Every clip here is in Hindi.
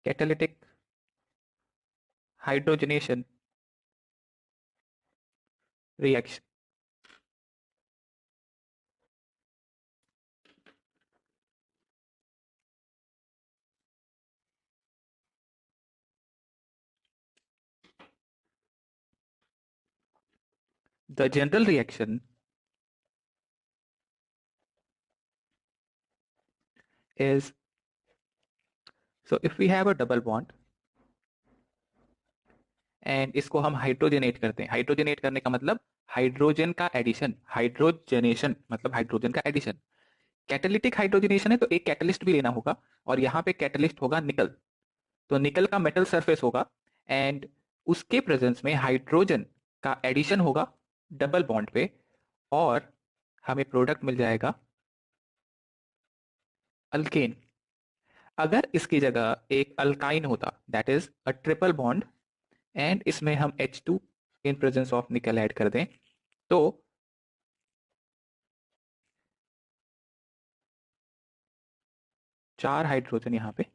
catalytic hydrogenation reaction. The general reaction is, so if we have a double bond and इसको हम हाइड्रोजनेट करते हैं. हाइड्रोजनेट करने का मतलब हाइड्रोजन का एडिशन. हाइड्रोजनेशन मतलब हाइड्रोजन का एडिशन. कैटालिटिक हाइड्रोजनेशन है तो एक कैटलिस्ट भी लेना होगा और यहाँ पे कैटलिस्ट होगा निकल. तो निकल का मेटल सरफेस होगा एंड उसके प्रेजेंस में हाइड्रोजन का एडिशन होगा डबल बॉन्ड पे और हमें प्रोडक्ट मिल जाएगा अल्केन. अगर इसकी जगह एक अल्काइन होता that is a triple bond and इसमें हम H2 इन प्रेजेंस ऑफ निकल ऐड कर दें तो 4 हाइड्रोजन यहाँ पे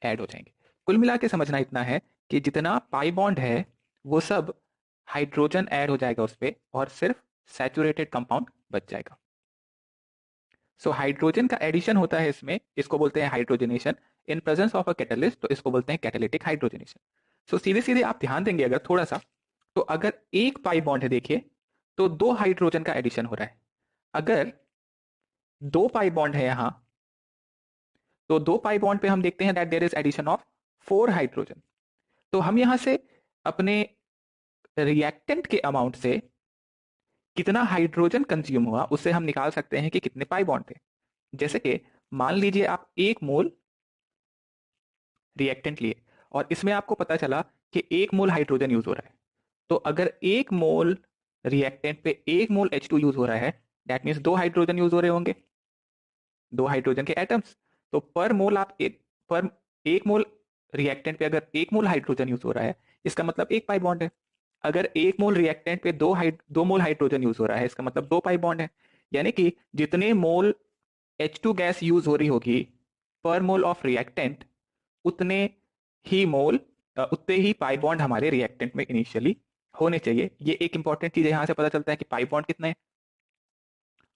ऐड हो जाएंगे. कुल मिला के समझना इतना है कि जितना पाई बॉन्ड है वो सब हाइड्रोजन ऐड हो जाएगा उस पर और सिर्फ सैचुरेटेड कंपाउंड बच जाएगा. सो हाइड्रोजन का एडिशन होता है इसमें, इसको बोलते हैं hydrogenation in presence of a catalyst, तो इसको बोलते हैं कैटालिटिक हाइड्रोजनेशन. सो सीधे सीधे आप ध्यान देंगे अगर थोड़ा सा, तो अगर एक पाई बॉन्ड है देखिए तो 2 हाइड्रोजन का एडिशन हो रहा है. अगर 2 पाई बॉन्ड है यहाँ तो 2 पाई बॉन्ड पे हम देखते हैं that there is addition of 4 hydrogen. तो हम यहाँ से अपने रिएक्टेंट के अमाउंट से कितना हाइड्रोजन कंज्यूम हुआ उससे हम निकाल सकते हैं कि कितने पाई बॉन्ड थे. जैसे कि मान लीजिए आप 1 मोल रिएक्टेंट लिए और इसमें आपको पता चला कि 1 मोल हाइड्रोजन यूज हो रहा है. तो अगर 1 मोल रिएक्टेंट पे 1 मोल H2 यूज हो रहा है दैट मीन्स 2 हाइड्रोजन यूज हो रहे होंगे, 2 हाइड्रोजन के एटम्स. तो पर मोल आप पर 1 मोल रिएक्टेंट पे अगर 1 मोल हाइड्रोजन यूज हो रहा है इसका मतलब 1 पाई बॉन्ड है. अगर 1 मोल रिएक्टेंट पे 2 मोल हाइड्रोजन यूज हो रहा है इसका मतलब 2 पाई बॉन्ड है. यानी कि जितने मोल H2 गैस यूज हो रही होगी पर मोल ऑफ रिएक्टेंट उतने ही मोल उतने ही पाई बॉन्ड हमारे रिएक्टेंट में इनिशियली होने चाहिए. ये एक इंपॉर्टेंट चीज है, यहां से पता चलता है कि पाई बॉन्ड कितने हैं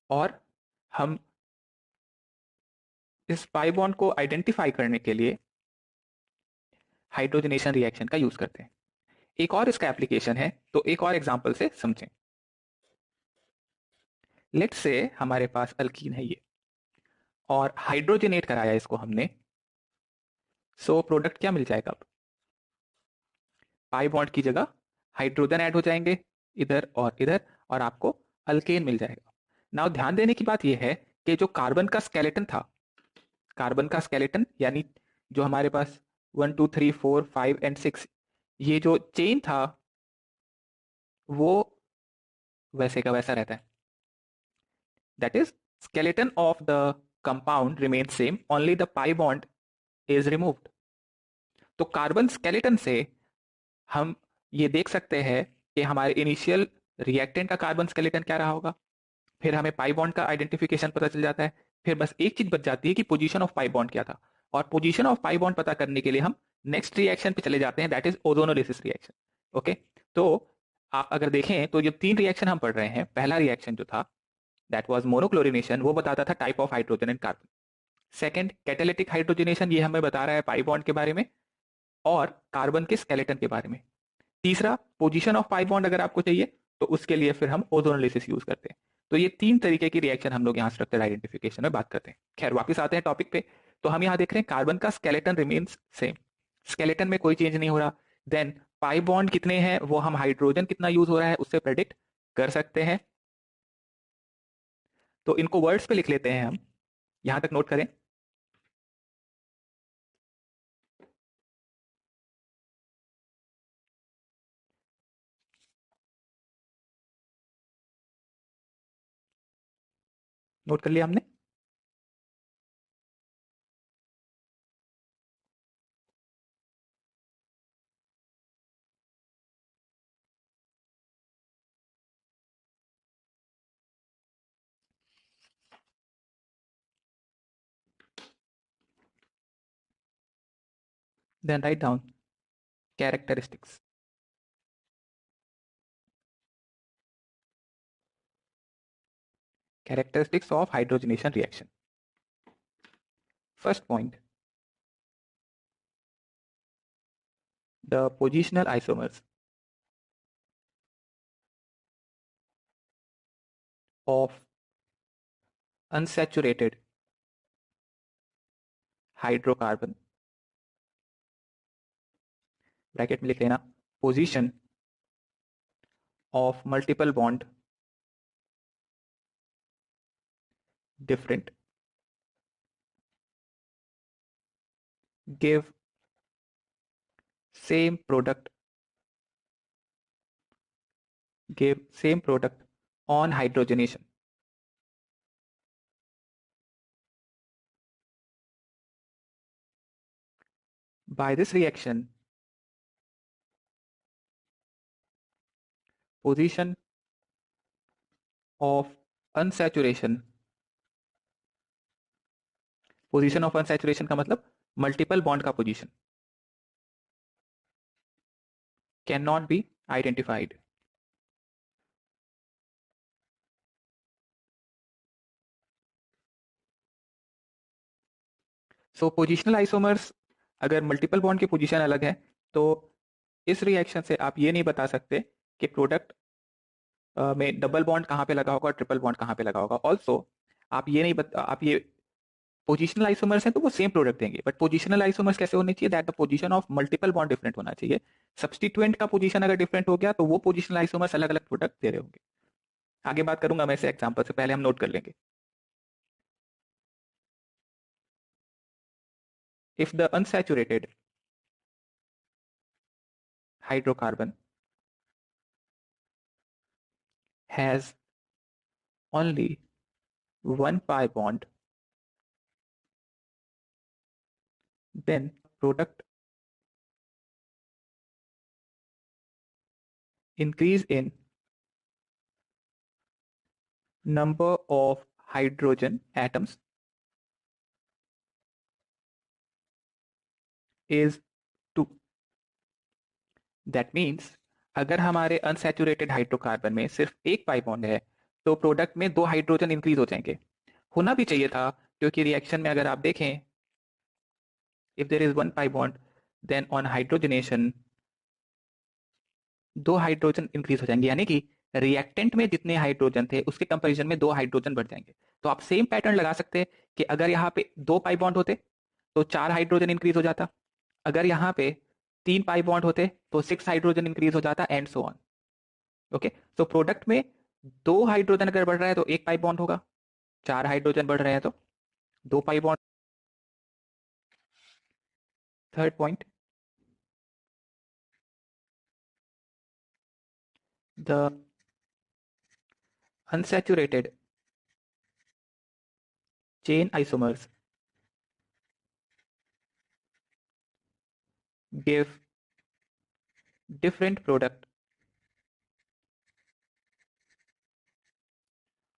और हम इस पाई बॉन्ड को आइडेंटिफाई करने के लिए हाइड्रोजनेशन रिएक्शन का यूज करते हैं. एक और इसका एप्लीकेशन है तो एक और एग्जांपल से समझें. लेट्स से हमारे पास अल्कीन है ये और हाइड्रोजनेट कराया इसको हमने. सो प्रोडक्ट क्या मिल जाएगा? अब पाई बॉन्ड की जगह हाइड्रोजन ऐड हो जाएंगे इधर और आपको अल्केन मिल जाएगा. नाउ ध्यान देने की बात यह है कि जो कार्बन का स्केलेटन था, कार्बन का स्केलेटन यानी जो हमारे पास 1 2 3 4 5 एंड 6 ये जो चेन था वो वैसे का वैसा रहता है. That is skeleton of the compound remains same, only the pi bond is removed. तो कार्बन स्केलेटन से हम ये देख सकते हैं कि हमारे इनिशियल रिएक्टेंट का कार्बन स्केलेटन क्या रहा होगा. फिर हमें पाई बॉन्ड का आइडेंटिफिकेशन पता चल जाता है. फिर बस एक चीज बच जाती है कि पोजीशन ऑफ पाई बॉन्ड क्या था और पोजीशन ऑफ पाई बॉन्ड पता करने के लिए हम नेक्स्ट रिएक्शन पे चले जाते हैं that is ozonolysis reaction. Okay, तो आप अगर देखें तो जब 3 रिएक्शन हम पढ़ रहे हैं, पहला रिएक्शन जो था दैट वाज मोनोक्लोरिनेशन, वो बताता था type of hydrogen and carbon. Second catalytic hydrogenation, ये हमें बता रहा है पाई बॉन्ड के बारे में और कार्बन के स्केलेटन के बारे में. तीसरा पोजीशन ऑफ पाई बॉन्ड अगर आपको चाहिए तो उसके लिए फिर हम ओजोनोलिसिस यूज करते हैं. तो ये 3 तरीके की रिएक्शन हम लोग यहाँ स्ट्रक्चर आइडेंटिफिकेशन में बात करते हैं. खैर वापस आते हैं टॉपिक पे. तो हम यहाँ देख रहे हैं कार्बन का स्केलेटन रिमेन्स सेम, स्केलेटन में कोई चेंज नहीं हो रहा. देन पाई बॉन्ड कितने हैं वो हम हाइड्रोजन कितना यूज हो रहा है उससे प्रेडिक्ट कर सकते हैं. तो इनको वर्ड्स पे लिख लेते हैं हम, यहां तक नोट करें. नोट कर लिया हमने. Then write down characteristics. Characteristics of hydrogenation reaction. First point, the positional isomers of unsaturated hydrocarbon, bracket में लिख लेना, position of multiple bond different, give same product, on hydrogenation. By this reaction, position of unsaturation, position of unsaturation का मतलब मल्टीपल बॉन्ड का position, can not be identified. So positional isomers, अगर मल्टीपल बॉन्ड की पोजीशन अलग है तो इस रिएक्शन से आप ये नहीं बता सकते कि प्रोडक्ट में डबल बॉन्ड कहाँ पे लगा होगा और ट्रिपल बॉन्ड कहाँ पे लगा होगा. ऑल्सो आप ये नहीं आप ये पोजिशनल आइसोमर्स हैं तो वो सेम प्रोडक्ट देंगे, बट पोजिशनल आइसोमर्स कैसे होने चाहिए, that the position of multiple bond different होना चाहिए. सब्स्टिट्यूएंट का पोजीशन अगर डिफरेंट हो गया तो वो पोजिशनल आइसोमर्स अलग अलग प्रोडक्ट दे रहे होंगे. आगे बात करूंगा मैं इसे एग्जांपल से, पहले हम नोट कर लेंगे. If the unsaturated hydrocarbon has only one pi bond, then product increase in number of hydrogen atoms is 2. That means अगर हमारे अनसैचुरेटेड हाइड्रोकार्बन में सिर्फ एक पाई बॉन्ड है तो प्रोडक्ट में 2 हाइड्रोजन इंक्रीज हो जाएंगे. होना भी चाहिए था, क्योंकि रिएक्शन में अगर आप देखें, if there is 1 pi bond then on hydrogenation 2 hydrogen increase हो जाएंगे, यानी कि रिएक्टेंट में जितने हाइड्रोजन थे उसके कंपैरिजन में 2 हाइड्रोजन बढ़ जाएंगे. तो आप सेम पैटर्न लगा सकते हैं कि अगर यहाँ पे 2 पाई बॉन्ड होते तो 4 हाइड्रोजन इंक्रीज हो जाता, अगर यहाँ पे 3 पाई बॉन्ड होते तो 6 हाइड्रोजन इंक्रीज हो जाता, एंड सो ऑन. ओके, तो प्रोडक्ट में 2 हाइड्रोजन अगर बढ़ रहा है तो 1 पाई बॉन्ड होगा, 4 हाइड्रोजन बढ़ रहे हैं तो 2 pi bond. Third point, the unsaturated chain isomers give different product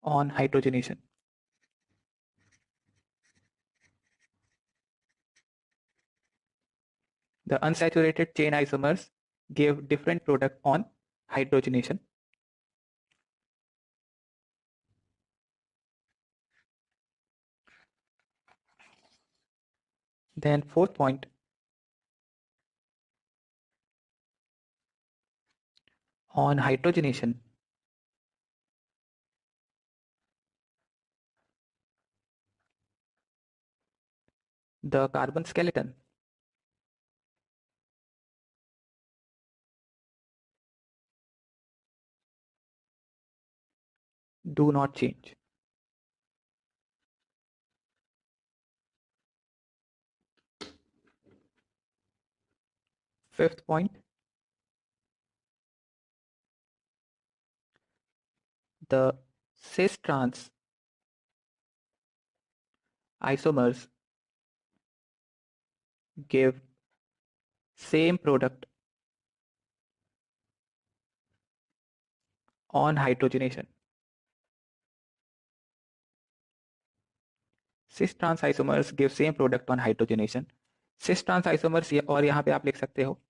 on hydrogenation. The unsaturated chain isomers give different product on hydrogenation. Then fourth point, on hydrogenation, the carbon skeleton do not change. Fifth point, the cis trans isomers give same product on hydrogenation. Cis trans isomers give same product on hydrogenation. Cis trans isomers, और यहाँ पे आप लिख सकते हो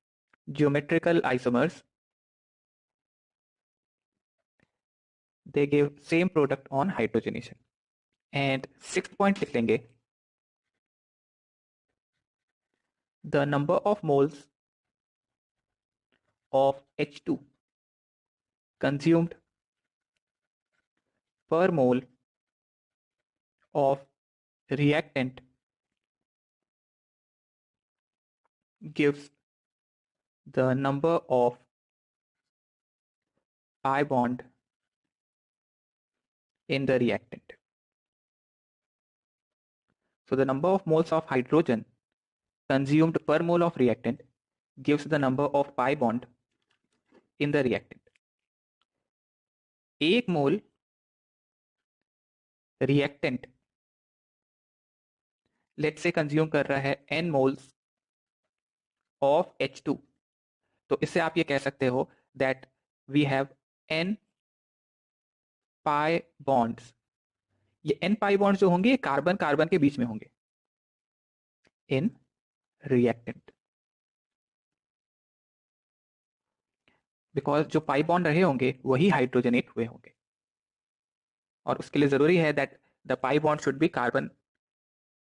geometrical isomers, they give same product on hydrogenation. And sixth point लिख लेंगे, the number of moles of H2 consumed per mole of reactant gives the number of pi bond in the reactant. So the number of moles of hydrogen consumed per mole of reactant gives the number of pi bond in the reactant. एक मोल रिएक्टेंट लेट से कंज्यूम कर रहा है n मोल्स ऑफ H2, तो इससे आप ये कह सकते हो that we have n pi bonds. ये n पाई बॉन्ड्स जो होंगे ये कार्बन कार्बन के बीच में होंगे इन रिएक्टेंट, बिकॉज जो पाई बॉन्ड रहे होंगे वही हाइड्रोजनेट हुए होंगे, और उसके लिए जरूरी है that the pi bond should be carbon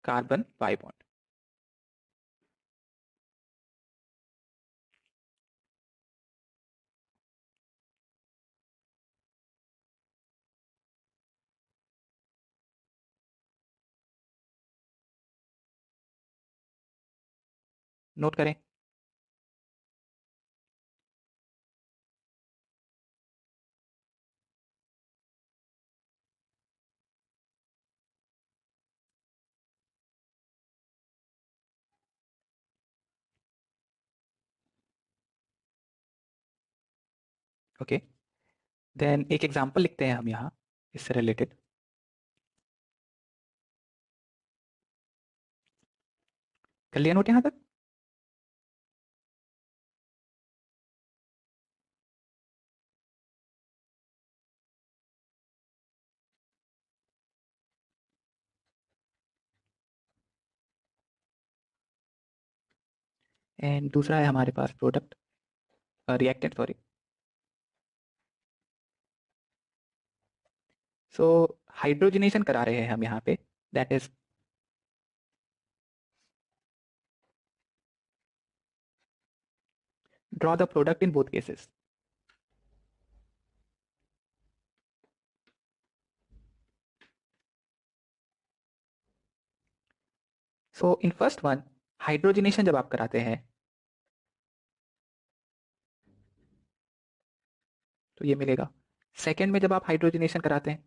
carbon pi bond. Note करें। ओके, देन एक एग्जांपल लिखते हैं हम यहाँ इससे रिलेटेड। कर लिया नोट यहाँ तक? एंड दूसरा है हमारे पास प्रोडक्ट रिएक्टेंट, सॉरी। सो हाइड्रोजनेशन करा रहे हैं हम यहाँ पे, that is draw the product in both cases. So in first one hydrogenation जब आप कराते हैं तो ये मिलेगा। सेकेंड में जब आप हाइड्रोजनेशन कराते हैं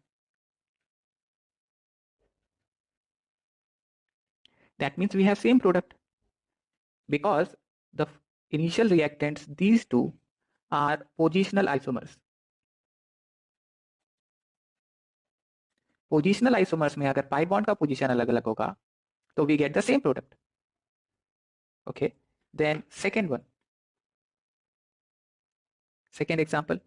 that means we have same product, because the initial reactants these two are positional isomers। Positional isomers में अगर पाई बॉन्ड का पोजीशन अलग अलग होगा तो we get the same product. Okay, then second one, second example.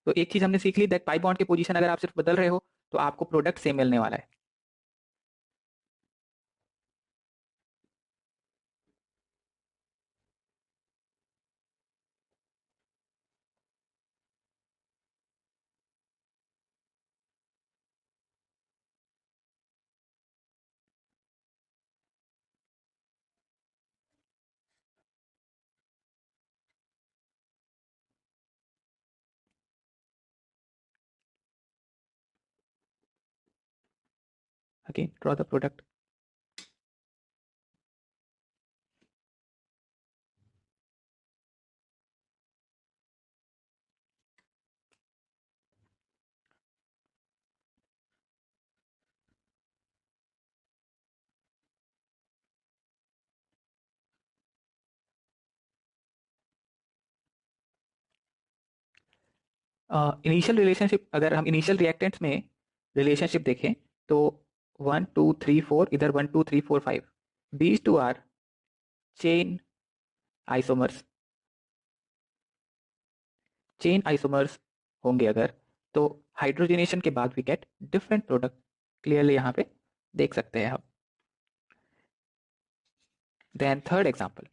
तो एक चीज हमने सीख ली दैट पाई बॉन्ड के पोजीशन अगर आप सिर्फ बदल रहे हो तो आपको प्रोडक्ट सेम मिलने वाला है। Again draw the product. Initial relationship, अगर हम इनिशियल रिएक्टेंट्स में रिलेशनशिप देखें तो 1 2 3 4, इधर 1 2 3 4 5, these two are chain isomers. Chain isomers होंगे अगर, तो हाइड्रोजनेशन के बाद we get different product, clearly यहाँ पे देख सकते हैं आप। Then third example.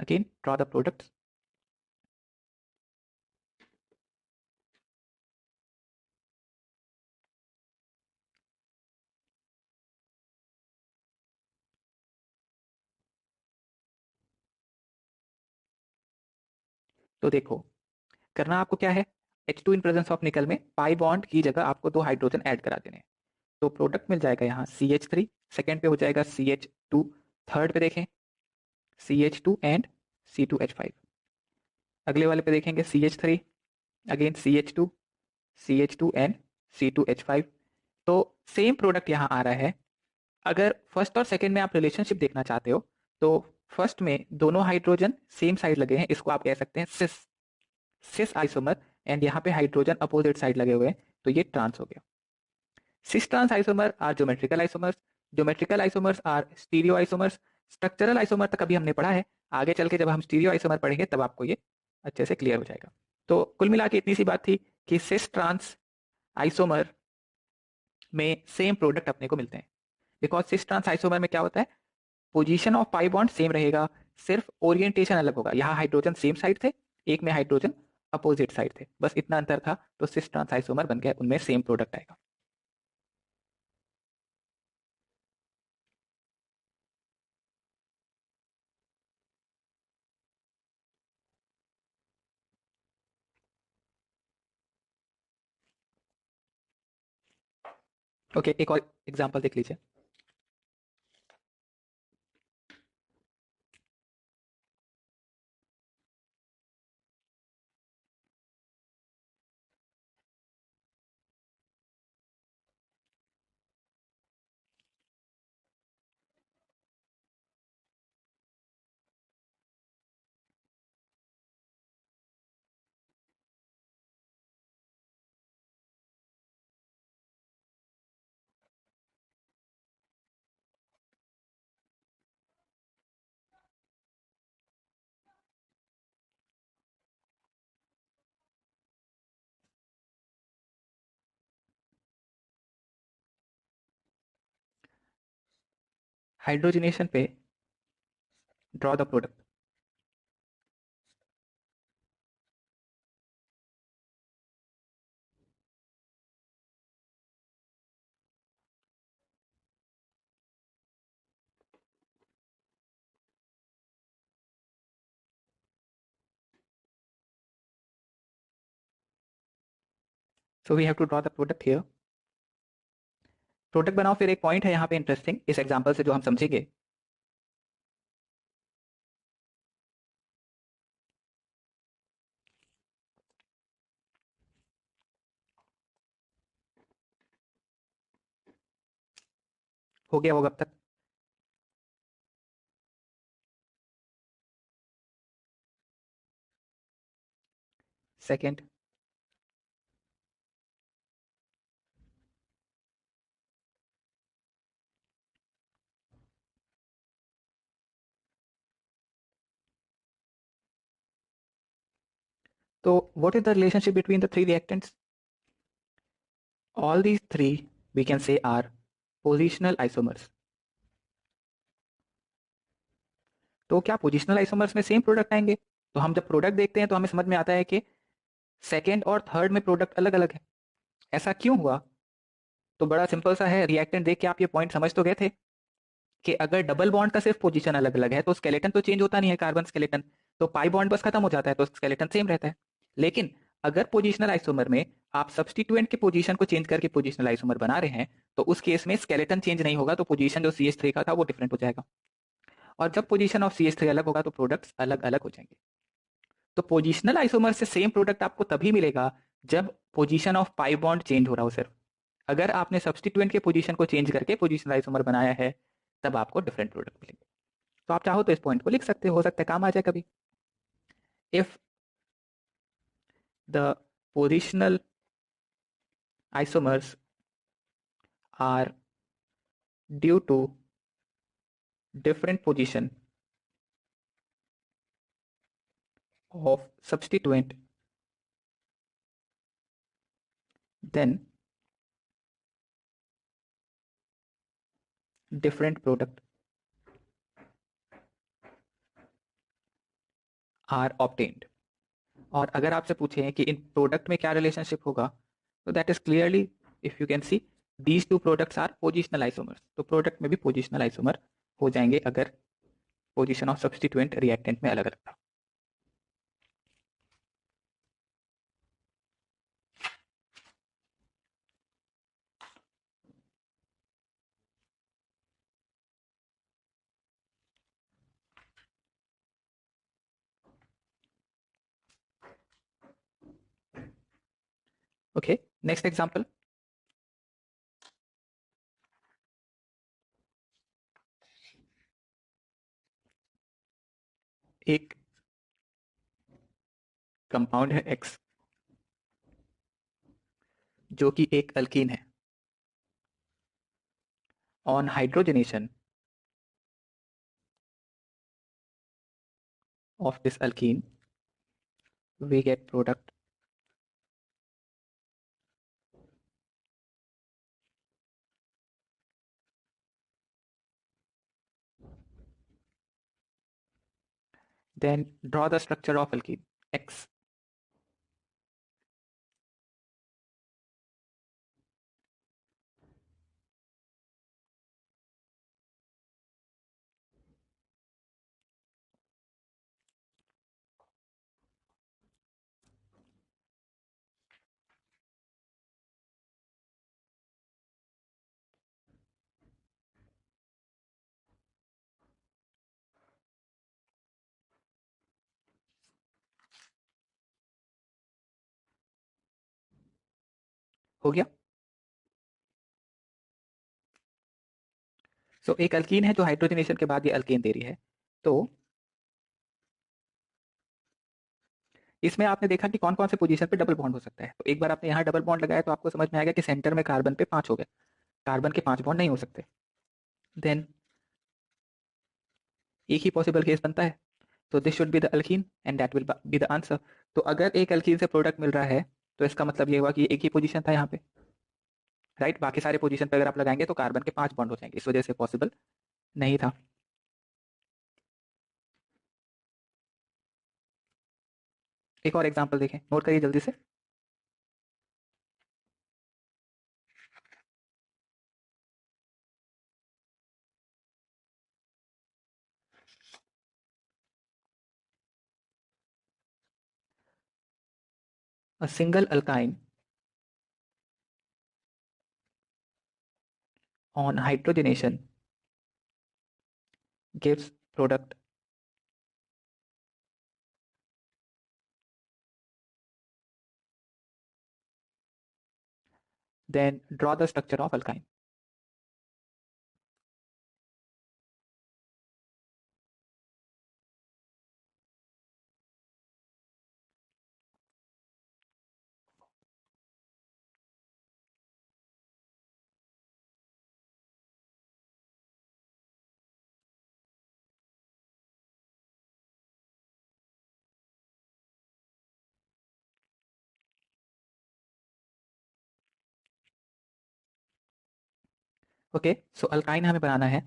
Again, draw the products. तो देखो, करना आपको क्या है, H2 इन प्रेजेंस ऑफ निकल में पाई बॉन्ड की जगह आपको 2 हाइड्रोजन ऐड करा देने हैं। तो प्रोडक्ट मिल जाएगा यहाँ CH3, सेकेंड पे हो जाएगा CH2, थर्ड पे देखें CH2 एंड C2H5, अगले वाले पे देखेंगे CH3, again CH2 and C2H5। तो सेम प्रोडक्ट यहाँ आ रहा है। अगर फर्स्ट और सेकेंड में आप रिलेशनशिप देखना चाहते हो तो फर्स्ट में दोनों हाइड्रोजन सेम साइड लगे हैं, इसको आप कह सकते हैं सिस आइसोमर, एंड यहाँ पे हाइड्रोजन अपोजिट साइड लगे हुए हैं, तो ये ट्रांस हो गया। Cis trans isomer are geometrical isomers are stereo isomers. Structural isomer तक अभी हमने पढ़ा है, आगे चल के जब हम स्टीरियो आइसोमर पढ़ेंगे तब आपको ये अच्छे से क्लियर हो जाएगा। तो कुल मिला के इतनी सी बात थी कि सिस ट्रांस आइसोमर में सेम प्रोडक्ट अपने को मिलते हैं। बिकॉज सिस ट्रांस आइसोमर में क्या होता है, position of pi bond same रहेगा, सिर्फ ओरिएंटेशन अलग होगा। यहाँ हाइड्रोजन सेम साइड थे, एक में हाइड्रोजन अपोजिट साइड थे, बस इतना अंतर था, तो सिस ट्रांस आइसोमर बन गया, उनमें सेम प्रोडक्ट आएगा। ओके, एक और एग्जांपल देख लीजिए। हाइड्रोजनेशन पे draw the product. So we have to draw the product here. Product बनाओ, फिर एक पॉइंट है यहाँ पे इंटरेस्टिंग इस एग्जांपल से जो हम समझेंगे। हो गया होगा अब तक। सेकेंड, तो what is the relationship between the three reactants? All these three we can say are positional isomers. तो क्या पोजिशनल आइसोमर्स में सेम प्रोडक्ट आएंगे? तो हम जब प्रोडक्ट देखते हैं तो हमें समझ में आता है कि सेकेंड और थर्ड में प्रोडक्ट अलग अलग है। ऐसा क्यों हुआ? तो बड़ा सिंपल सा है, रिएक्टेंट देख के आप ये पॉइंट समझ तो गए थे कि अगर डबल बॉन्ड का सिर्फ पोजीशन अलग अलग है तो स्केलेटन तो चेंज होता नहीं है, कार्बन स्केलेटन, तो पाई बॉन्ड बस खत्म हो जाता है, तो स्केलेटन सेम रहता है। लेकिन अगर पोजिशनल आइसोमर में आप सब्सटीट्यूएंट के पोजीशन को चेंज करके पोजिशनल आइसोमर बना रहे हैं तो उस केस में स्केलेटन चेंज नहीं होगा, तो पोजीशन जो CH3 का था वो डिफरेंट हो जाएगा, और जब पोजीशन ऑफ CH3 अलग होगा तो प्रोडक्ट्स अलग अलग हो जाएंगे। तो पोजिशनल आइसोमर से सेम प्रोडक्ट आपको तभी मिलेगा जब position of pi bond change हो रहा हो सिर्फ। अगर आपने सब्सटीट्यूएंट के पोजीशन को चेंज करके पोजिशनल आइसोमर बनाया है तब आपको डिफरेंट प्रोडक्ट मिलेंगे। तो आप चाहो तो इस पॉइंट को लिख सकते हो सकता है काम आ जाए कभी। If the positional isomers are due to different position of substituent, then different product are obtained। और अगर आपसे पूछे कि इन प्रोडक्ट में क्या रिलेशनशिप होगा, तो that is clearly, if you can see, these two products are positional isomers. तो प्रोडक्ट में भी पोजिशनल आइसोमर हो जाएंगे अगर पोजिशन ऑफ सब्सटीट्यूएंट रिएक्टेंट में अलग अलग था। Okay, next example. एक कंपाउंड है X जो कि एक अल्कीन है। On hydrogenation of this alkene we get product then draw the structure of alkene X। हो गया। सो एक अल्कीन है जो हाइड्रोजनेशन के बाद ये अल्केन दे रही है। तो इसमें आपने देखा कि कौन कौन से पोजीशन पे डबल बॉन्ड हो सकता है। तो एक बार आपने यहाँ डबल बॉन्ड लगाया तो आपको समझ में आएगा कि सेंटर में कार्बन पे 5 हो गए, कार्बन के 5 बॉन्ड नहीं हो सकते। देन एक ही पॉसिबल केस बनता है, तो this should be the alkyne and that will be the answer. तो अगर एक अल्कीन से प्रोडक्ट मिल रहा है तो इसका मतलब ये हुआ कि एक ही पोजीशन था यहाँ पे, राइट। बाकी सारे पोजीशन पे अगर आप लगाएंगे तो कार्बन के 5 बॉन्ड हो जाएंगे, इस वजह से पॉसिबल नहीं था। एक और एग्जाम्पल देखें, नोट करिए जल्दी से। A single alkyne on hydrogenation gives product then draw the structure of alkyne। Okay, so alkyne हमें बनाना है।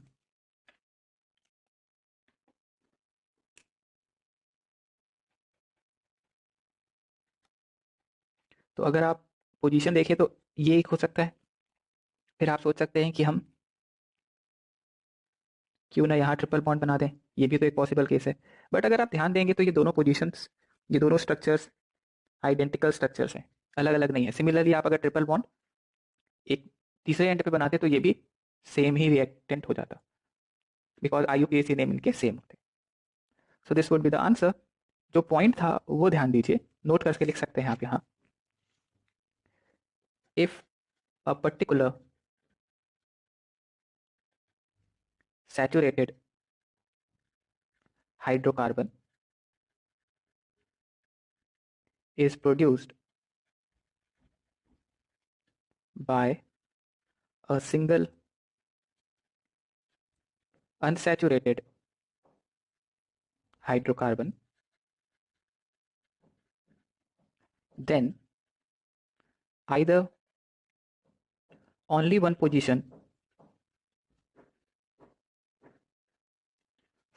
तो अगर आप पोजीशन देखें तो ये एक हो सकता है। फिर आप सोच सकते हैं कि हम क्यों ना यहाँ ट्रिपल बॉन्ड बना दें, ये भी तो एक पॉसिबल केस है। बट अगर आप ध्यान देंगे तो ये दोनों पोजीशंस, ये दोनों स्ट्रक्चर्स आइडेंटिकल स्ट्रक्चर्स हैं, अलग अलग नहीं है। सिमिलरली आप अगर ट्रिपल बॉन्ड एक तीसरे एंड पे बनाते तो ये भी सेम ही रिएक्टेंट हो जाता, बिकॉज IUPAC नेम इनके सेम होते। So this would be the answer. जो पॉइंट था वो ध्यान दीजिए, नोट करके लिख सकते हैं आप यहाँ। If a particular saturated hydrocarbon is produced by a single unsaturated hydrocarbon, then either only one position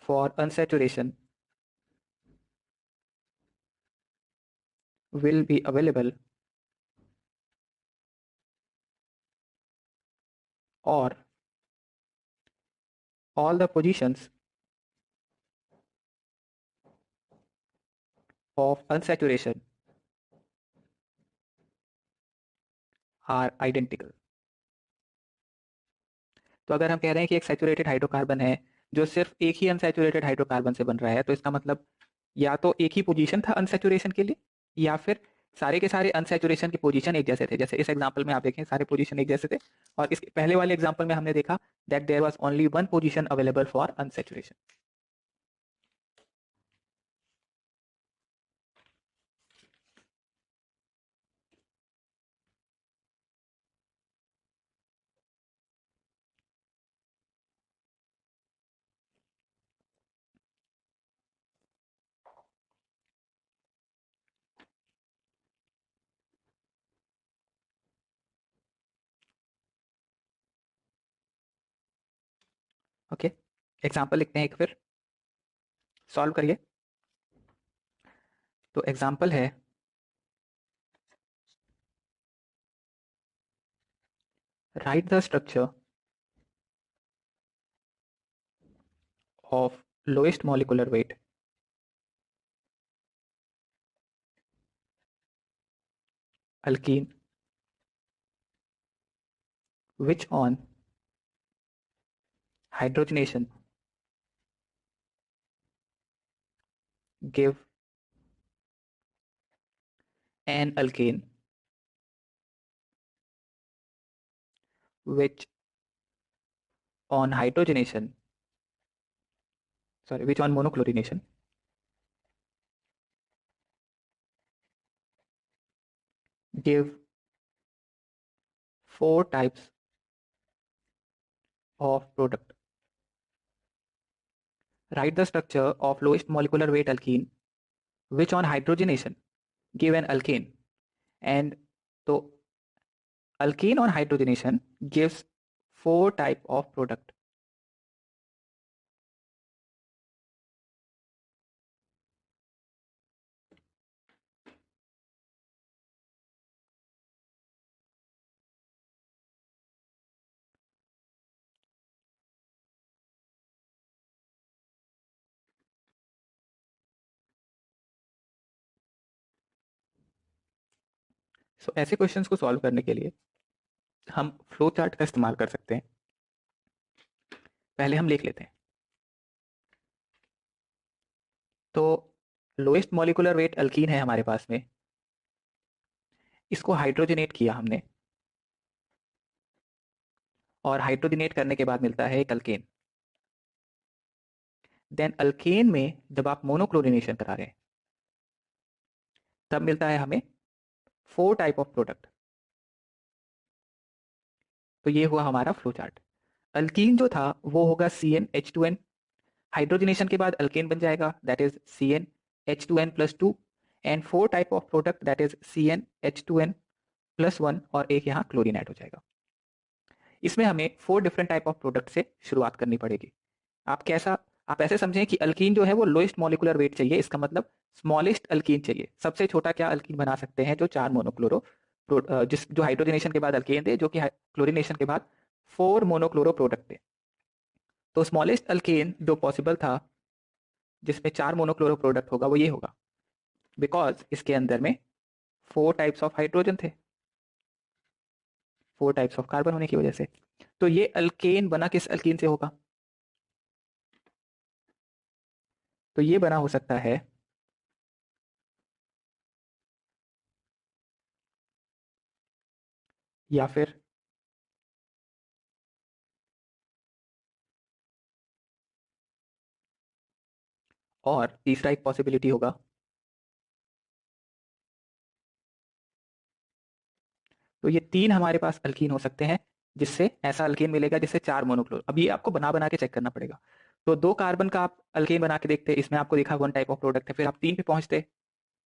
for unsaturation will be available, or all the positions of unsaturation are identical. तो अगर हम कह रहे हैं कि एक सैचुरेटेड हाइड्रोकार्बन है जो सिर्फ एक ही अनसैचुरेटेड हाइड्रोकार्बन से बन रहा है, तो इसका मतलब या तो एक ही पोजीशन था अनसैचुरेशन के लिए, या फिर सारे के सारे अनसैचुरेशन के पोजीशन एक जैसे थे। जैसे इस एग्जांपल में आप देखें सारे पोजीशन एक जैसे थे, और इसके पहले वाले एग्जांपल में हमने देखा that there was only one position available for unsaturation. Okay, example लिखते हैं एक, फिर सॉल्व करिए। तो एग्जांपल है right the structure of lowest molecular weight alkene which on hydrogenation give an alkane which on hydrogenation, sorry, which on monochlorination give four types of product. Write the structure of lowest molecular weight alkene which on hydrogenation give an alkane, and तो alkane on hydrogenation gives four type of product. सो ऐसे क्वेश्चंस को सॉल्व करने के लिए हम फ्लो चार्ट का इस्तेमाल कर सकते हैं। पहले हम लिख लेते हैं। तो लोएस्ट मॉलिक्यूलर वेट अल्कीन है हमारे पास में, इसको हाइड्रोजनेट किया हमने, और हाइड्रोजनेट करने के बाद मिलता है एक अल्केन। देन अल्केन में जब आप मोनोक्लोरिनेशन करा रहे हैं तब मिलता है हमें फोर टाइप ऑफ प्रोडक्ट। तो ये हुआ हमारा फ्लो चार्ट। अल्कीन जो था वो होगा CnH2n, हाइड्रोजनेशन के बाद अल्केन बन जाएगा that is CnH2n+2, and four type of product that is CnH2n+1, और एक यहाँ क्लोरीन ऐड हो जाएगा। इसमें हमें four different type of product से शुरुआत करनी पड़ेगी। आप ऐसे समझें कि अल्कीन जो है वो लोएस्ट मॉलिक्यूलर वेट चाहिए, इसका मतलब स्मॉलेस्ट अल्कीन चाहिए। सबसे छोटा क्या अल्कीन बना सकते हैं जो 4 मोनोक्लोरो जिस जो हाइड्रोजनेशन के बाद अल्केन दे, जो कि क्लोरीनेशन के बाद 4 मोनोक्लोरो प्रोडक्ट दे। तो स्मॉलेस्ट अल्केन जो पॉसिबल था जिसमें 4 मोनोक्लोरो प्रोडक्ट होगा वो ये होगा, बिकॉज इसके अंदर में 4 टाइप्स ऑफ हाइड्रोजन थे, 4 टाइप्स ऑफ कार्बन होने की वजह से। तो ये अल्केन बना किस अल्कीन से होगा? तो ये बना हो सकता है या फिर और तीसरा एक पॉसिबिलिटी होगा, तो ये 3 हमारे पास अल्कीन हो सकते हैं, जिससे ऐसा अल्कीन मिलेगा जिससे 4 मोनोक्लोर। अब ये आपको बना बना के चेक करना पड़ेगा। तो 2 कार्बन का आप अल्कीन बना के देखते, इसमें आपको दिखा 1 टाइप ऑफ प्रोडक्ट है, फिर आप 3 पे पहुंचते,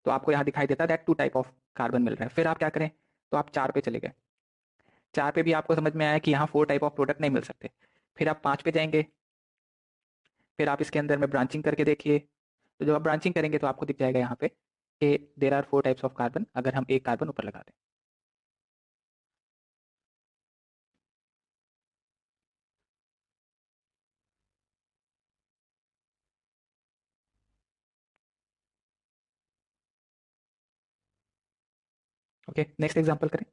तो आपको यहाँ दिखाई देता दैट 2 टाइप ऑफ कार्बन मिल रहा है। फिर आप क्या करें, तो आप 4 पे चले गए। 4 पे भी आपको समझ में आया कि यहाँ 4 टाइप ऑफ प्रोडक्ट नहीं मिल सकते। फिर आप 5 पे जाएंगे, फिर आप इसके अंदर में ब्रांचिंग करके देखिए। तो जब आप ब्रांचिंग करेंगे तो आपको दिख जाएगा यहाँ पे कि there are 4 types of carbon, अगर हम एक कार्बन ऊपर लगा दें। ओके, नेक्स्ट एग्जांपल करें,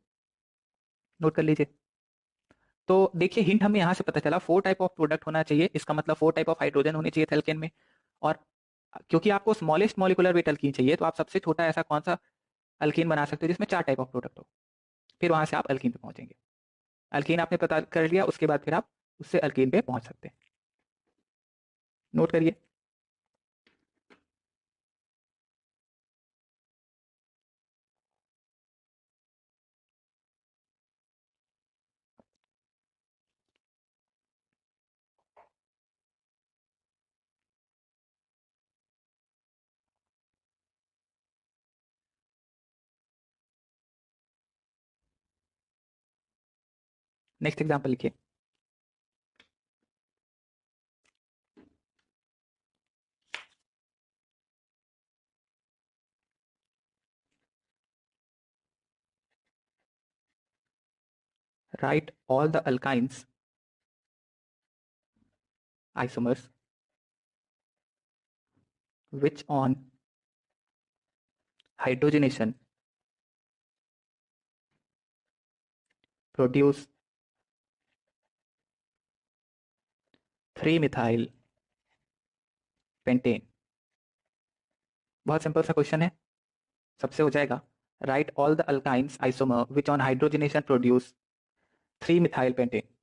नोट कर लीजिए। तो देखिए हिंट हमें यहाँ से पता चला 4 टाइप ऑफ प्रोडक्ट होना चाहिए, इसका मतलब 4 टाइप ऑफ हाइड्रोजन होनी चाहिए थे एल्केन में। और क्योंकि आपको स्मॉलेस्ट मॉलिक्यूलर वेट अल्कीन चाहिए, तो आप सबसे छोटा ऐसा कौन सा अल्कीन बना सकते हो जिसमें 4 टाइप ऑफ प्रोडक्ट हो। फिर वहां से आप अल्कीन पे पहुंचेंगे। अल्कीन आपने पता कर लिया, उसके बाद फिर आप उससे अल्कीन पे पहुंच सकते हैं। नोट करिए। नेक्स्ट एग्जांपल लिखिए। Right all the alkynes isomers which on hydrogenation produce 3 methyl pentane। बहुत सिंपल सा क्वेश्चन है, सबसे हो जाएगा right all the alkynes isomer which on hydrogenation produce 3 methyl pentane.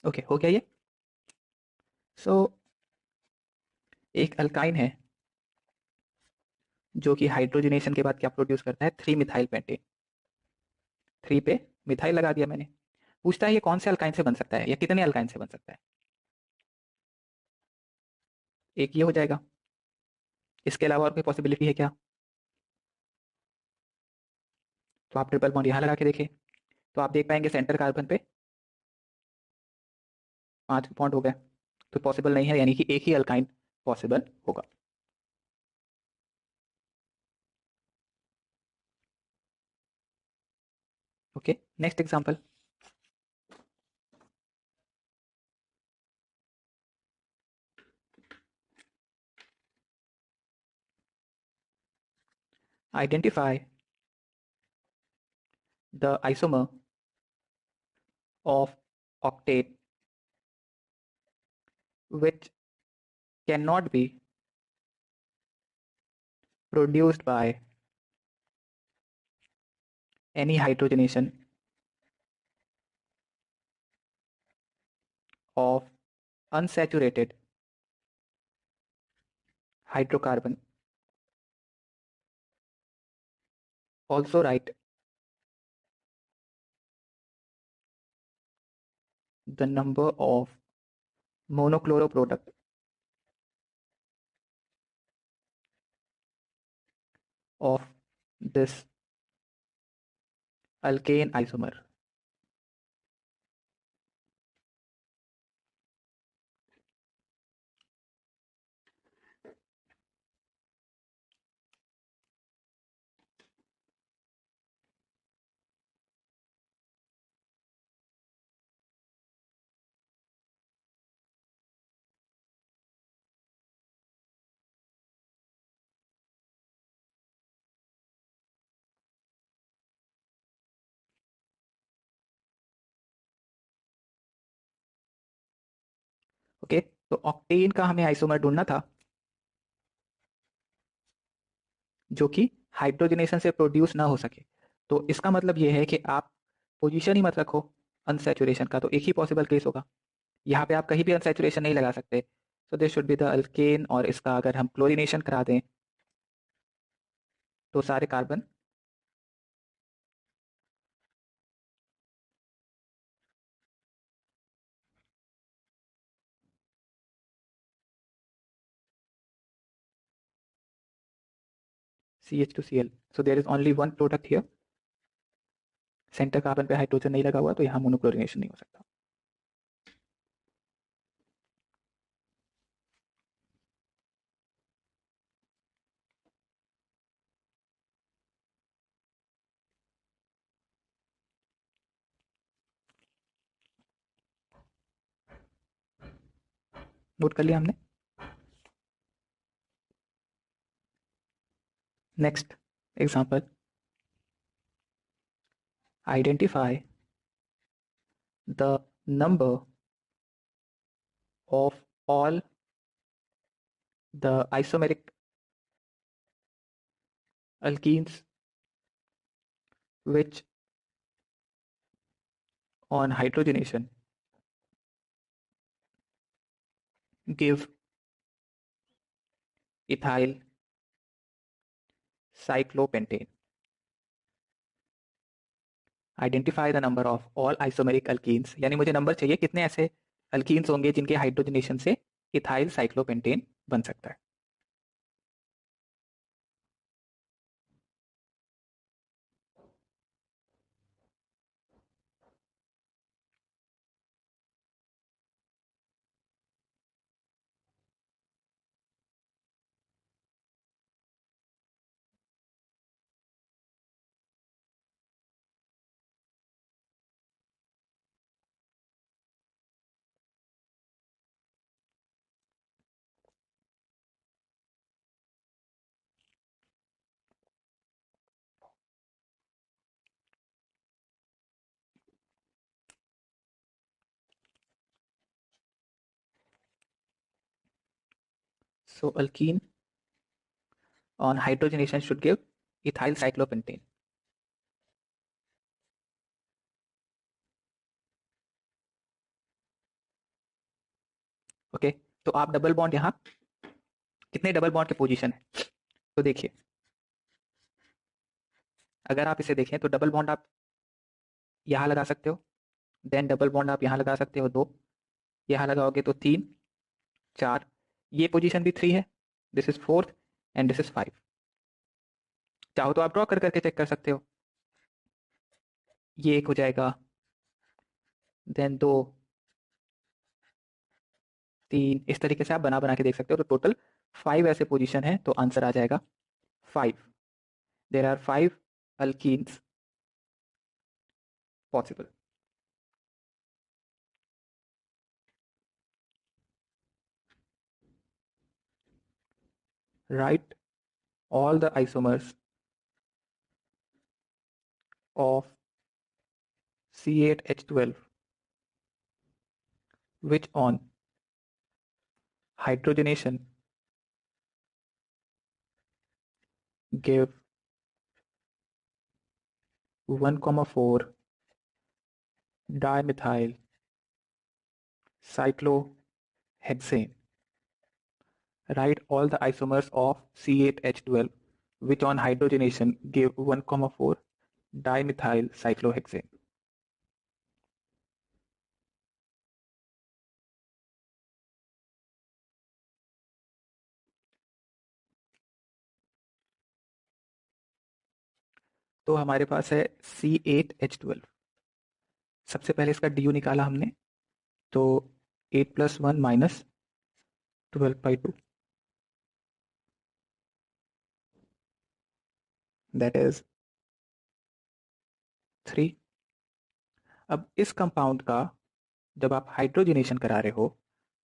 Okay, हो गया ये। सो एक अल्काइन है जो कि हाइड्रोजनेशन के बाद क्या प्रोड्यूस करता है, 3 मिथाइल पेंटेन। 3 पे मिथाइल लगा दिया मैंने। पूछता है ये कौन से अल्काइन से बन सकता है या कितने अल्काइन से बन सकता है। एक ये हो जाएगा, इसके अलावा और कोई पॉसिबिलिटी है क्या। तो आप ट्रिपल बॉन्ड यहाँ लगा के देखिए, तो आप देख पाएंगे सेंटर कार्बन पे 5 बॉन्ड हो गए, तो पॉसिबल नहीं है, यानी कि एक ही अल्काइन पॉसिबल होगा। Okay, next example. Identify the isomer of octet which cannot be produced by any hydrogenation of unsaturated hydrocarbon. Also write the number of monochloro product of this alkane isomer. Okay, तो ऑक्टेन का हमें आइसोमर ढूंढना था जो कि हाइड्रोजनेशन से प्रोड्यूस ना हो सके। तो इसका मतलब ये है कि आप पोजीशन ही मत रखो अनसैचुरेशन का, तो एक ही पॉसिबल केस होगा। यहाँ पे आप कहीं भी अनसैचुरेशन नहीं लगा सकते। So this should be the alkane, और इसका अगर हम क्लोरीनेशन करा दें तो सारे carbon CH2Cl, so there is only one product here। Centre carbon पे हाइड्रोजन नहीं लगा हुआ, तो यहाँ मोनोक्लोरिनेशन नहीं हो सकता। नोट कर लिया हमने। Next example, identify the number of all the isomeric alkenes which on hydrogenation give ethyl cyclopentane। Identify the number of all isomeric alkenes, यानी मुझे नंबर चाहिए कितने ऐसे अल्कीन्स होंगे जिनके हाइड्रोजनेशन से इथाइल साइक्लोपेंटेन बन सकता है। So alkene on hydrogenation should give ethyl cyclopentane। Okay, तो आप डबल बॉन्ड यहाँ कितने डबल बॉन्ड के पोजीशन है, तो देखिए अगर आप इसे देखें तो डबल बॉन्ड आप यहाँ लगा सकते हो, देन डबल बॉन्ड आप यहाँ लगा सकते हो 2, यहाँ लगाओगे तो 3, 4, ये पोजीशन भी 3 है, this is 4th and this is 5। चाहो तो आप ड्रॉ कर करके चेक कर सकते हो, ये एक हो जाएगा, देन 2, 3, इस तरीके से आप बना बना के देख सकते हो। तो टोटल 5 ऐसे पोजीशन है, तो आंसर आ जाएगा 5। There are 5 alkenes possible. Right all the isomers of C8H12 which on hydrogenation give 1,4 dimethyl cyclohexane। Write all the isomers of C8H12 which on hydrogenation give 1,4 dimethyl cyclohexane। तो हमारे पास है C8H12। सबसे पहले इसका DU निकाला हमने, तो 8 + 1 - 12/2, दैट इज 3। अब इस कंपाउंड का जब आप हाइड्रोजनेशन करा रहे हो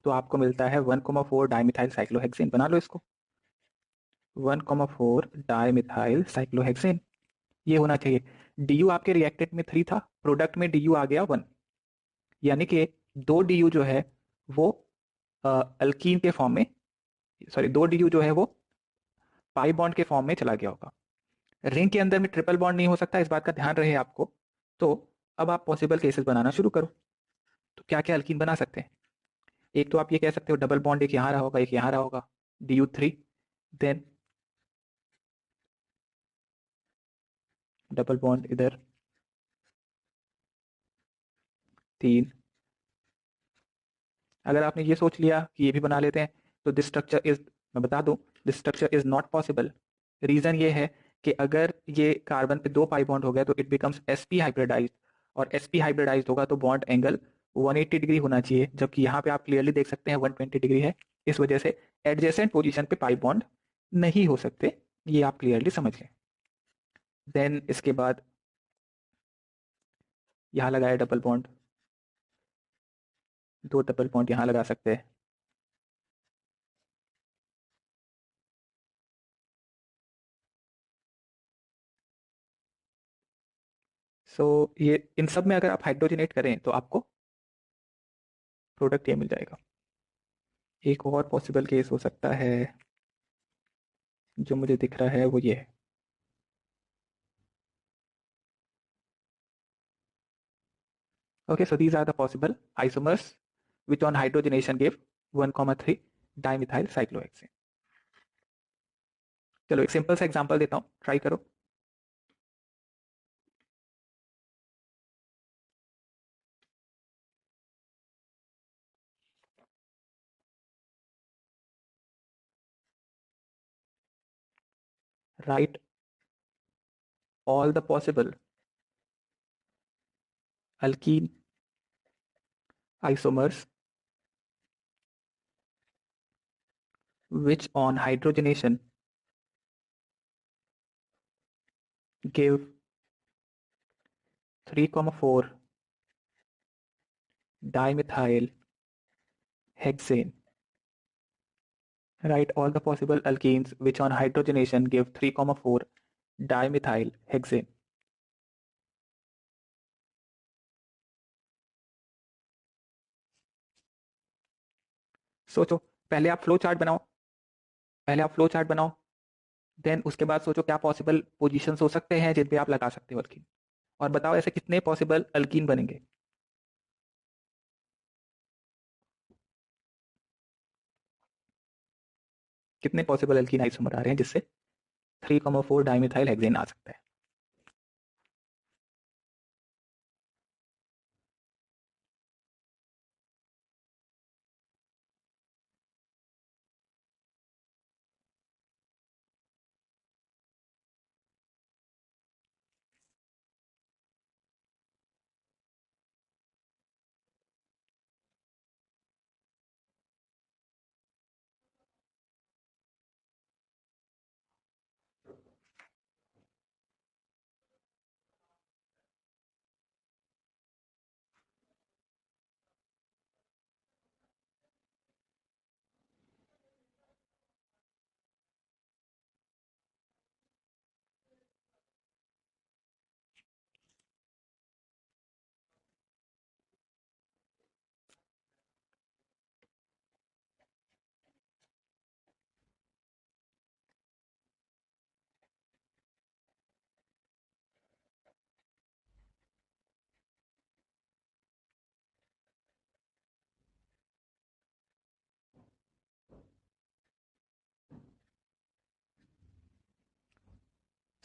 तो आपको मिलता है 1,4 डाइमिथाइल साइक्लोहेक्सेन। बना लो इसको, 1,4 डाइमिथाइल साइक्लोहेक्सेन, ये होना चाहिए। DU आपके रिएक्टेंट में 3 था, प्रोडक्ट में DU आ गया 1, यानी कि 2 DU जो है वो अल्कीन के फॉर्म में, सॉरी, 2 DU जो है वो पाई बॉन्ड के फॉर्म में चला गया होगा। रिंग के अंदर में ट्रिपल बॉन्ड नहीं हो सकता, इस बात का ध्यान रहे आपको। तो अब आप पॉसिबल केसेस बनाना शुरू करो। तो क्या क्या अल्कीन बना सकते हैं? एक तो आप ये कह सकते हो डबल बॉन्ड एक यहाँ रहा होगा, एक यहाँ रहा होगा, DU3, देन डबल बॉन्ड इधर 3। अगर आपने ये सोच लिया कि ये भी बना लेते हैं, तो दिस स्ट्रक्चर इज, मैं बता दूं, this structure is not possible. Reason ये है कि अगर ये कार्बन पे 2 पाई बॉन्ड हो गया तो इट बिकम्स sp हाइब्रिडाइज्ड, और sp हाइब्रिडाइज्ड होगा तो बॉन्ड एंगल 180 डिग्री होना चाहिए, जबकि यहाँ पे आप क्लियरली देख सकते हैं 120 डिग्री है। इस वजह से एडजेसेंट पोजीशन पे पाई बॉन्ड नहीं हो सकते, ये आप क्लियरली समझ लें। देन इसके बाद यहाँ लगाया डबल बॉन्ड, 2 डबल बॉन्ड यहाँ लगा सकते हैं। सो ये इन सब में अगर आप हाइड्रोजनेट करें तो आपको प्रोडक्ट ये मिल जाएगा। एक और पॉसिबल केस हो सकता है जो मुझे दिख रहा है, वो ये है। Okay, so these are the possible isomers which on hydrogenation give 1,3 dimethyl cyclohexane. चलो एक सिंपल सा एग्जांपल देता हूँ, ट्राई करो। Write all the possible alkene isomers which on hydrogenation give 3,4 dimethyl hexane. Write all the possible alkenes which on hydrogenation give 3,4 dimethyl hexane. सोचो, पहले आप फ्लो चार्ट बनाओ, पहले आप फ्लो चार्ट बनाओ, देन उसके बाद सोचो क्या पॉसिबल पोजीशंस हो सकते हैं जिन पे आप लगा सकते हो अल्कीन, और बताओ ऐसे कितने पॉसिबल अल्कीन बनेंगे। कितने पॉसिबल अल्कीन आइसोमर आ रहे हैं जिससे 3,4 डाइमिथाइल हेक्सेन आ सकता है?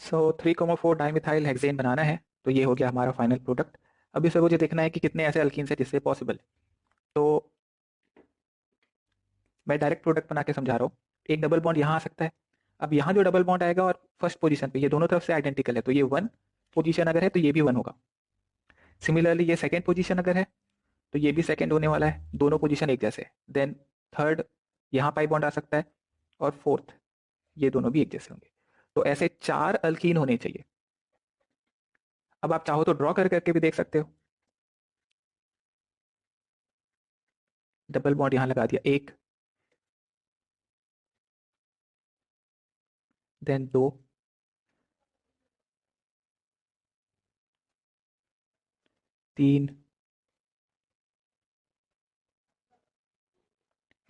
सो 3,4 डाइमिथाइल हेक्सेन बनाना है, तो ये हो गया हमारा फाइनल प्रोडक्ट। अभी से मुझे देखना है कि कितने ऐसे अल्कीन है जिससे पॉसिबल। तो मैं डायरेक्ट प्रोडक्ट बना के समझा रहा हूँ। एक डबल बॉन्ड यहाँ आ सकता है। अब यहाँ जो डबल बॉन्ड आएगा और फर्स्ट पोजीशन पे ये दोनों तरफ से आइडेंटिकल है, तो ये 1 पोजीशन अगर है तो ये भी 1 होगा। सिमिलरली ये सेकेंड पोजीशन अगर है तो ये भी सेकेंड होने वाला है, दोनों पोजीशन एक जैसे। देन थर्ड, यहाँ पाई बॉन्ड आ सकता है, और फोर्थ, ये दोनों भी एक जैसे होंगे। तो ऐसे 4 अल्कीन होने चाहिए। अब आप चाहो तो ड्रॉ कर करके भी देख सकते हो। डबल बॉन्ड यहाँ लगा दिया, 1, then 2, 3,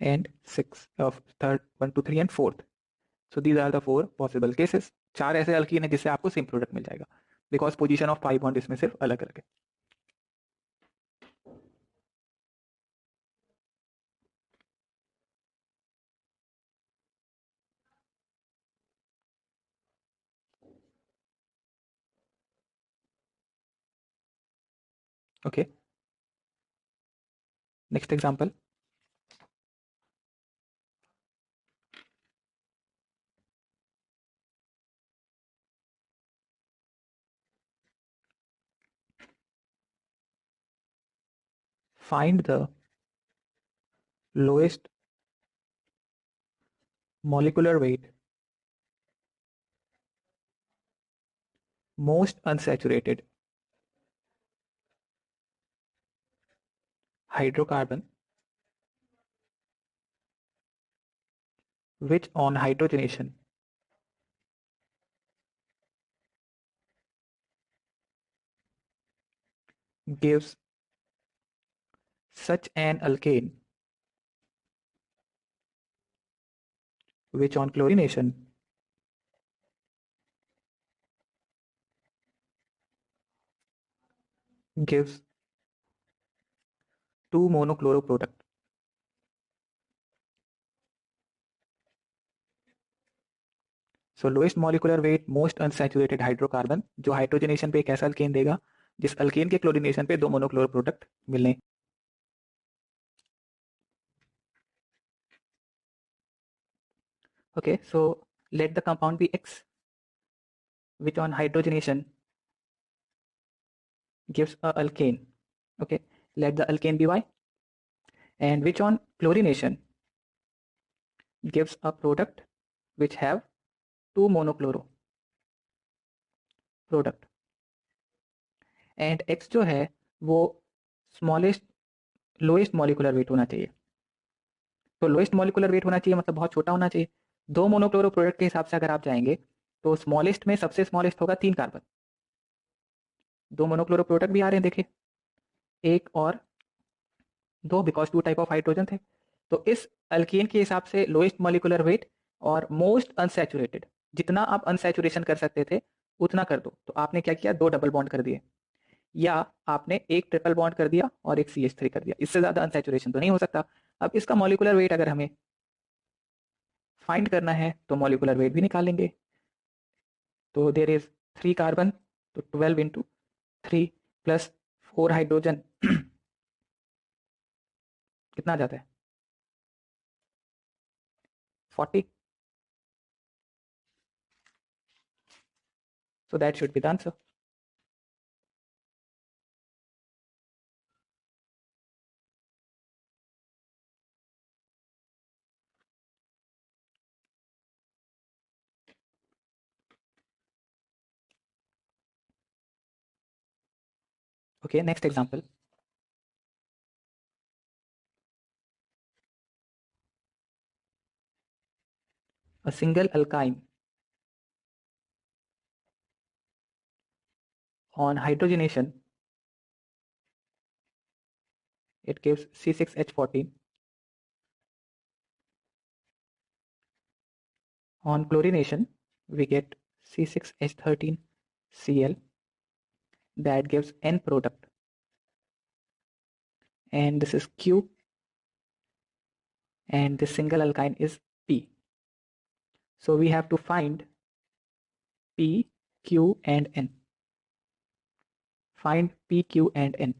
and 6 of third 1 2 3 and fourth. So these are the 4 possible cases. 4 ऐसे अल्कीन है जिससे आपको सेम प्रोडक्ट मिल जाएगा because position of pi bond इसमें सिर्फ अलग अलग है. Okay. Next example. Find the lowest molecular weight, most unsaturated hydrocarbon which on hydrogenation gives such an alkane which on chlorination gives 2 monochloro product. So lowest molecular weight most unsaturated hydrocarbon जो हाइड्रोजनेशन पे एक ऐसा अल्केन देगा जिस अल्केन के क्लोरीनेशन पे 2 मोनोक्लोरो प्रोडक्ट मिलने. Okay, so let the compound be X which on hydrogenation gives a alkane. Okay, let the alkane be Y and which on chlorination gives a product which have 2 monochloro product. And X जो है वो स्मॉलेस्ट लोएस्ट मॉलिकुलर वेट होना चाहिए. तो लोएस्ट मॉलिकुलर वेट होना चाहिए मतलब बहुत छोटा होना चाहिए. 2 मोनोक्लोरो प्रोडक्ट के हिसाब से अगर आप जाएंगे तो स्मॉलेस्ट में सबसे स्मॉलेस्ट होगा 3 कार्बन. 2 मोनोक्लोरो प्रोडक्ट भी आ रहे हैं देखिए, एक और 2 बिकॉज 2 टाइप ऑफ हाइड्रोजन थे. तो इस अल्केन के हिसाब से लोएस्ट मॉलिकुलर वेट और मोस्ट अनसैचुरेटेड, जितना आप अनसैचुरेशन कर सकते थे उतना कर दो. तो आपने क्या किया, 2 डबल बॉन्ड कर दिए या आपने एक ट्रिपल बॉन्ड कर दिया और एक CH3 कर दिया. इससे ज्यादा अनसैचुरेशन तो नहीं हो सकता. अब इसका मॉलिकुलर वेट अगर हमें फाइंड करना है तो मॉलिकुलर वेट भी निकाल लेंगे. तो देयर इज 3 कार्बन, तो 12 इंटू 3 प्लस 4 हाइड्रोजन कितना आ जाता है 40. So that should be the answer. Okay, next example. A single alkyne on hydrogenation it gives C6H14. On chlorination we get C6H13Cl. That gives N product and this is Q and this single alkyne is P. So we have to find P, Q and N. Find P, Q and N.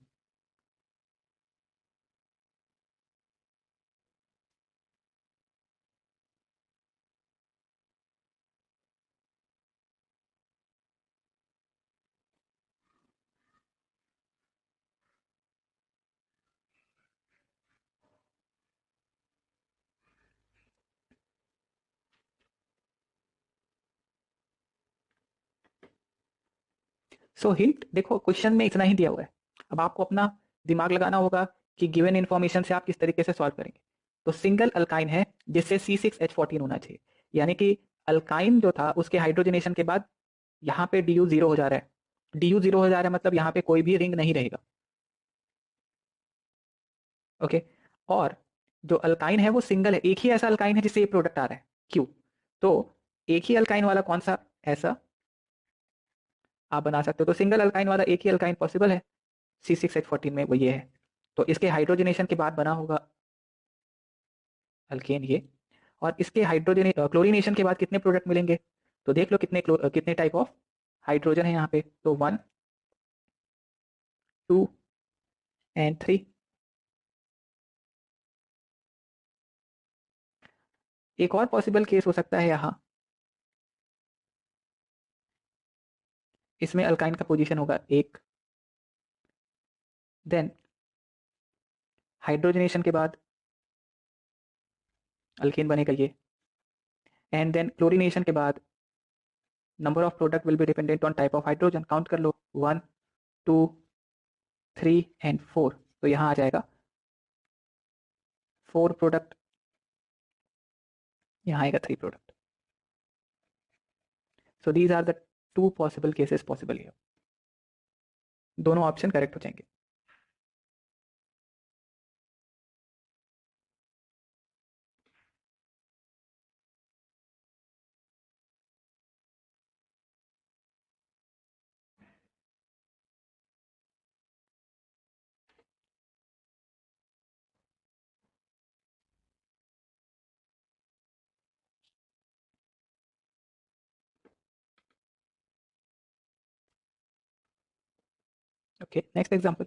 So hint देखो क्वेश्चन में इतना ही दिया हुआ है. अब आपको अपना दिमाग लगाना होगा कि गिवन इन्फॉर्मेशन से आप किस तरीके से सॉल्व करेंगे. तो सिंगल अल्काइन है जिससे C6H14 होना चाहिए, यानी कि अल्काइन जो था उसके हाइड्रोजनेशन के बाद यहाँ पे DU जीरो हो जा रहा है. DU जीरो हो जा रहा है मतलब यहाँ पे कोई भी रिंग नहीं रहेगा. ओके और जो अल्काइन है वो सिंगल है, एक ही ऐसा अल्काइन है जिससे ये प्रोडक्ट आ रहा है, क्यू। तो एक ही अल्काइन वाला कौन सा ऐसा आप बना सकते हो, तो सिंगल अल्काइन वाला एक ही अल्काइन पॉसिबल है C6H14 में, वो ये है। तो इसके हाइड्रोजनेशन के बाद बना होगा अल्केन ये, और इसके क्लोरीनेशन के बाद कितने प्रोडक्ट मिलेंगे, तो देख लो कितने टाइप ऑफ हाइड्रोजन है यहाँ पे, तो 1 2 एंड 3। एक और पॉसिबल केस हो सकता है यहाँ, इसमें अल्काइन का पोजीशन होगा 1, देन हाइड्रोजनेशन के बाद अल्केन बनेगा ये, एंड देन क्लोरीनेशन के बाद number of product will be dependent on type of hydrogen, count कर लो 1 2 3 एंड 4, तो यहाँ आ जाएगा 4 प्रोडक्ट, यहाँ आएगा 3 product. So these are the 2 possible cases possible here, दोनों ऑप्शन करेक्ट हो जाएंगे। Okay, next example.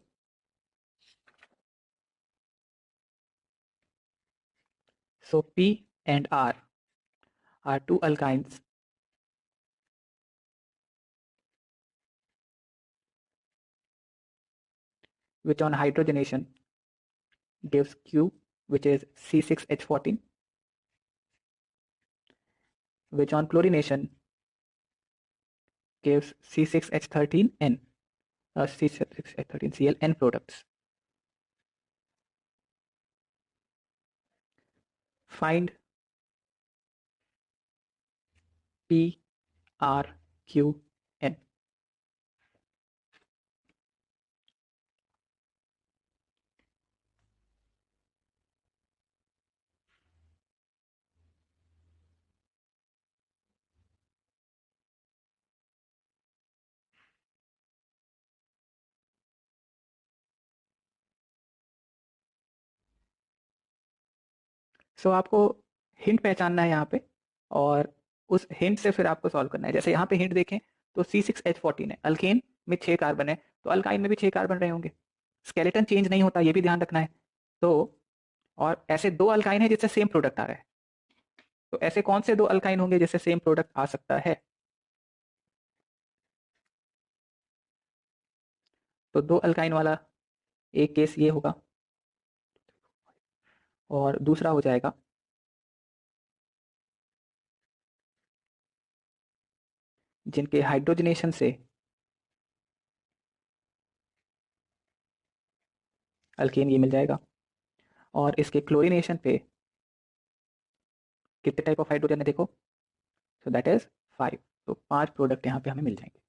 So P and R are two alkynes which on hydrogenation gives Q, which is C6H14, which on chlorination gives C6H13N, C6H13Cl, N products. Find P, R, Q, N. सो आपको हिंट पहचानना है यहाँ पे, और उस हिंट से फिर आपको सॉल्व करना है। जैसे यहाँ पे हिंट देखें तो C6H14 है, अल्केन में 6 कार्बन है, तो अल्काइन में भी 6 कार्बन रहे होंगे, स्केलेटन चेंज नहीं होता, ये भी ध्यान रखना है। तो और ऐसे 2 अल्काइन है जिससे सेम प्रोडक्ट आ रहा है, तो ऐसे कौन से 2 अल्काइन होंगे जिससे सेम प्रोडक्ट आ सकता है, तो 2 अल्काइन वाला एक केस ये होगा, और दूसरा हो जाएगा जिनके हाइड्रोजनेशन से अल्केन ये मिल जाएगा, और इसके क्लोरीनेशन पे कितने टाइप ऑफ हाइड्रोजन है देखो, सो दैट इज 5, तो 5 प्रोडक्ट यहाँ पे हमें मिल जाएंगे।